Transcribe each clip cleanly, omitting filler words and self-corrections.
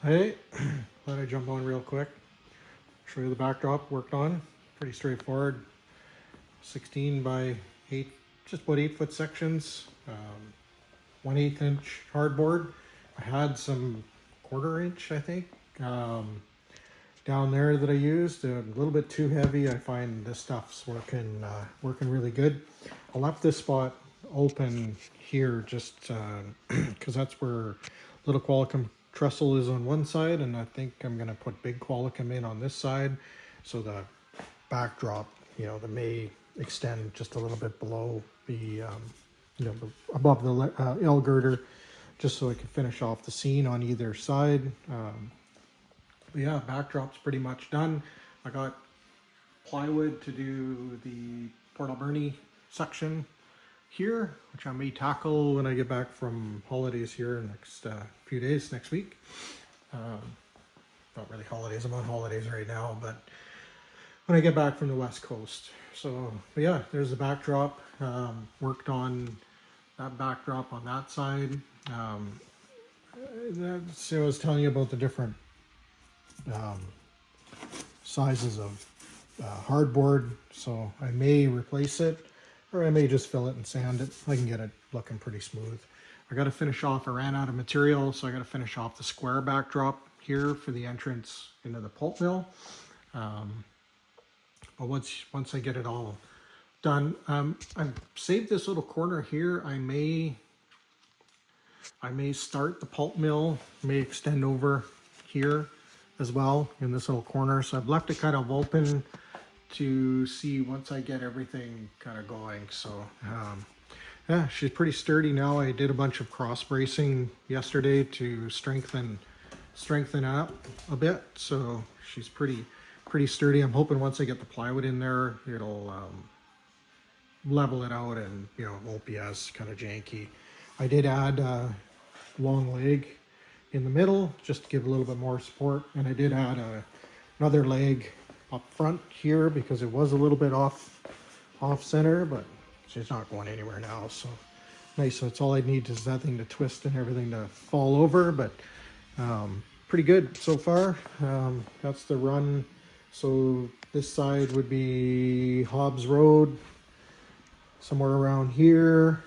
Hey, thought I'd jump on real quick. Show you the backdrop worked on. Pretty straightforward. 16 by 8, just about 8 foot sections. 1/8 inch hardboard. I had some 1/4 inch, I think, down there that I used. A little bit too heavy. I find this stuff's working really good. I left this spot open here just because that's where little qualicum trestle is on one side, and I think I'm gonna put big qualicum in on this side, so the backdrop, that may extend just a little bit below above the L girder, just so I can finish off the scene on either side. But yeah, backdrop's pretty much done. I got plywood to do the Port Alberni section here, which I may tackle when I get back from holidays here next few days, next week. Not really holidays, I'm on holidays right now, but when I get back from the West Coast. So, but yeah, there's the backdrop. Worked on that backdrop on that side. I was telling you about the different sizes of hardboard, so I may replace it, or I may just fill it and sand it. I can get it looking pretty smooth. I got to finish off, I ran out of material, so I got to finish off the square backdrop here for the entrance into the pulp mill. But once I get it all done, I've saved this little corner here. I may start the pulp mill, may extend over here as well in this little corner. So I've left it kind of open to see once I get everything kind of going. So yeah, she's pretty sturdy now. I did a bunch of cross bracing yesterday to strengthen up a bit. So she's pretty sturdy. I'm hoping once I get the plywood in there, it'll level it out, and it won't be as kind of janky. I did add long leg in the middle just to give a little bit more support, and I did add another leg up front here because it was a little bit off center, but she's not going anywhere now, so nice. So it's all I need is that thing to twist and everything to fall over, but pretty good so far. That's the run. So this side would be Hobbs Road, somewhere around here.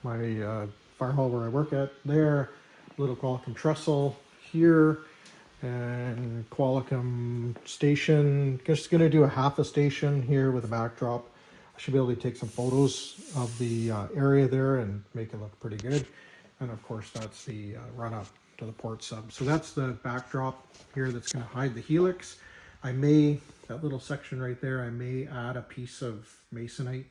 My fire hall where I work at there, little qualicum trestle here, and qualicum station. Just gonna do a half a station here with a backdrop. I should be able to take some photos of the area there and make it look pretty good. And of course, that's the run up to the port sub. So that's the backdrop here that's gonna hide the helix. That little section right there, I may add a piece of masonite.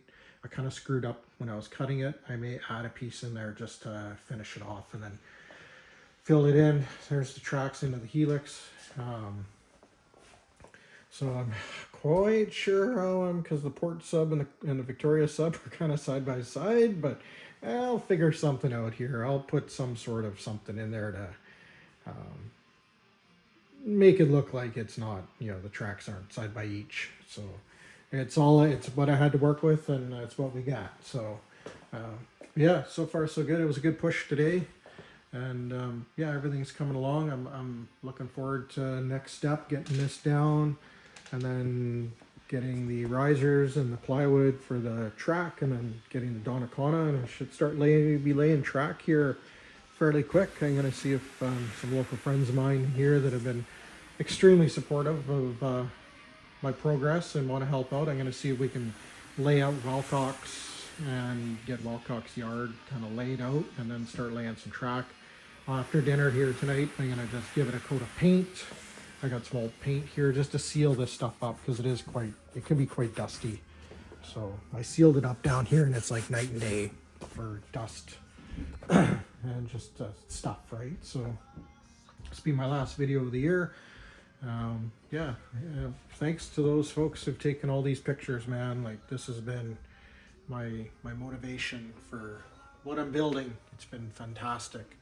I kind of screwed up when I was cutting it. I may add a piece in there just to finish it off and then fill it in. There's the tracks into the helix. So I'm quite sure how because the port sub and the Victoria sub are kind of side by side, but I'll figure something out here. I'll put some sort of something in there to make it look like it's not, the tracks aren't side by each. So it's what I had to work with, and it's what we got. So yeah, so far so good. It was a good push today, and yeah, everything's coming along. I'm looking forward to next step, getting this down, and then getting the risers and the plywood for the track, and then getting the Donnacona, and I should start be laying track here fairly quick. I'm going to see if some local friends of mine here that have been extremely supportive of my progress and want to help out. I'm going to see if we can lay out Wilcox and get Wilcox yard kind of laid out, and then start laying some track. After dinner here tonight, I'm going to just give it a coat of paint. I got some old paint here just to seal this stuff up because it can be quite dusty. So I sealed it up down here, and it's like night and day for dust and just stuff, right? So this will be my last video of the year. Yeah, thanks to those folks who've taken all these pictures, man. Like, this has been my motivation for what I'm building. It's been fantastic.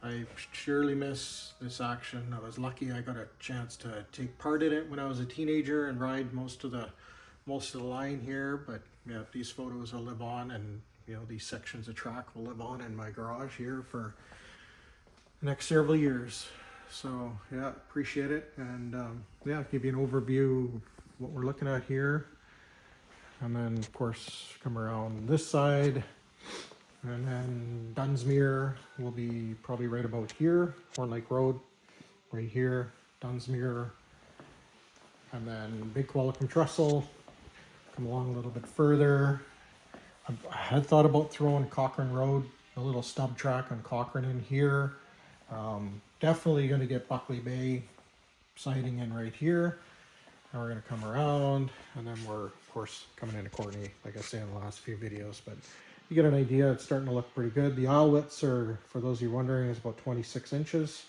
I surely miss this action. I was lucky I got a chance to take part in it when I was a teenager and ride most of the line here, but yeah, these photos will live on, and these sections of track will live on in my garage here for the next several years. So yeah, appreciate it, and yeah, give you an overview of what we're looking at here, and then of course come around this side, and then Dunsmuir will be probably right about here, Horn Lake Road, right here, Dunsmuir, and then Big Qualicum Trestle, come along a little bit further. I had thought about throwing Cochrane Road, a little stub track on Cochrane in here. Definitely going to get Buckley Bay sighting in right here. Now we're going to come around, and then we're of course coming into Courtney, like I say in the last few videos, but you get an idea. It's starting to look pretty good. The aisle widths are, for those of you wondering, is about 26 inches.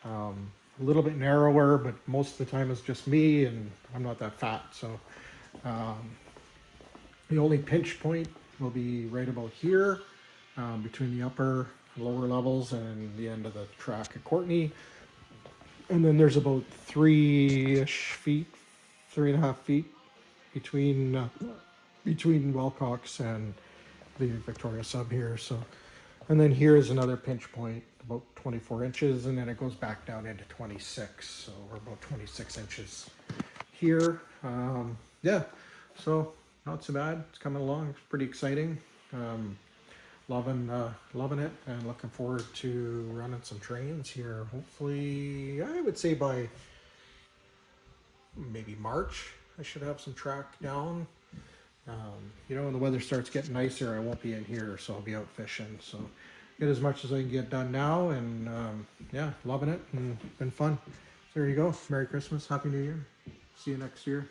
A little bit narrower, but most of the time it's just me, and I'm not that fat, so the only pinch point will be right about here, between the upper and lower levels and the end of the track at Courtney. And then there's about 3-ish feet, 3.5 feet between Wilcox and the Victoria sub here. So, and then here is another pinch point, about 24 inches, and then it goes back down into 26. So we're about 26 inches here. Yeah, so not so bad. It's coming along. It's pretty exciting. Loving it, and looking forward to running some trains here. Hopefully, I would say by maybe March, I should have some track down. You know, when the weather starts getting nicer, I won't be in here, so I'll be out fishing. So get as much as I can get done now, and yeah, loving it, and been fun. So there you go. Merry Christmas, Happy New Year. See you next year.